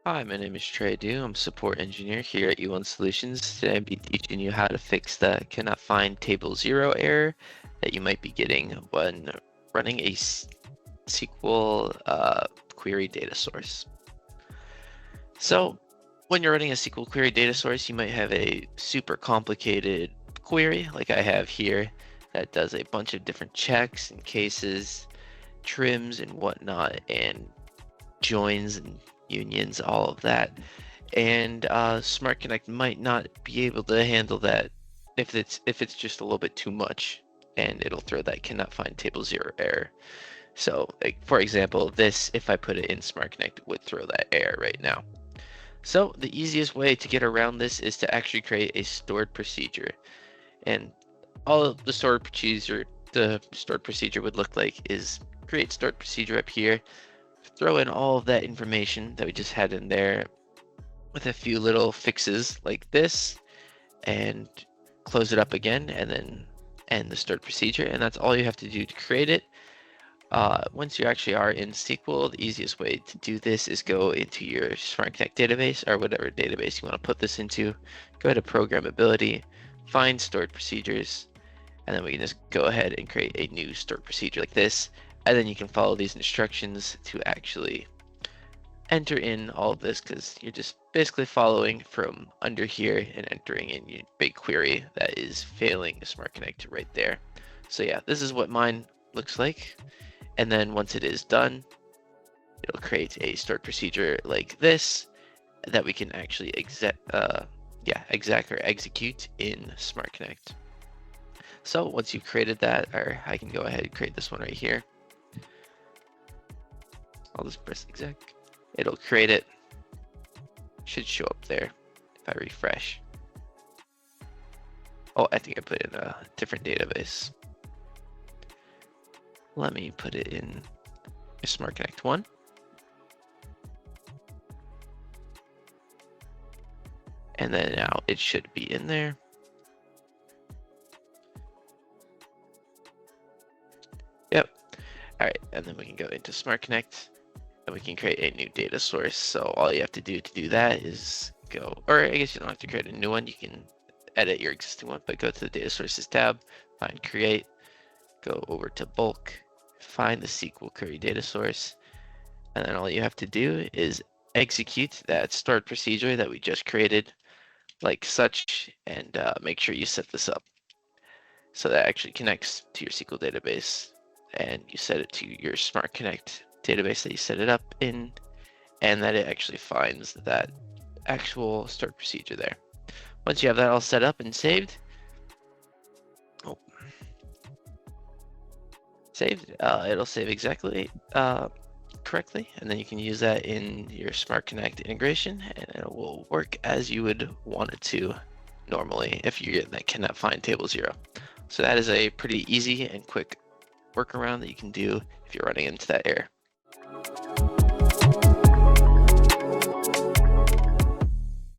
Hi, my name is Trey Dew. I'm a support engineer here at U1 Solutions. Today I'll be teaching you how to fix the cannot find table 0 error that you might be getting when running a SQL query data source. So when you're running a SQL query data source, you might have a super complicated query like I have here that does a bunch of different checks and cases, trims and whatnot, and joins and unions, all of that. And SmartConnect might not be able to handle that if it's just a little bit too much, and it'll throw that cannot find table 0 error. So, like, for example, this, if I put it in SmartConnect, it would throw that error right now. So the easiest way to get around this is to actually create a stored procedure. And all of the stored procedure would look like is create stored procedure up here, throw in all of that information that we just had in there with a few little fixes like this, and close it up again, and then end the stored procedure. And that's all you have to do to create it. Once you actually are in SQL, the easiest way to do this is go into your SmartConnect database, or whatever database you want to put this into. Go to Programmability, find Stored Procedures, and then we can just go ahead and create a new stored procedure like this. And then you can follow these instructions to actually enter in all of this, because you're just basically following from under here and entering in your big query that is failing SmartConnect right there. So yeah, this is what mine looks like. And then once it is done, it'll create a stored procedure like this that we can actually execute in SmartConnect. So once you've created that, or I can go ahead and create this one right here. I'll just press exec. It'll create it. Should show up there if I refresh. Oh, I think I put it in a different database. Let me put it in SmartConnect 1. And then now it should be in there. Yep. All right, and then we can go into SmartConnect and we can create a new data source. So all you have to do that is go, or I guess you don't have to create a new one. You can edit your existing one, but go to the data sources tab, find create, go over to bulk, find the SQL query data source, and then all you have to do is execute that stored procedure that we just created like such, and make sure you set this up so that actually connects to your SQL database, and you set it to your SmartConnect database that you set it up in, and that it actually finds that actual stored procedure there. Once you have that all set up and saved, it'll save exactly correctly, and then you can use that in your SmartConnect integration, and it will work as you would want it to normally if you get that cannot find table 0. So that is a pretty easy and quick workaround that you can do if you're running into that error.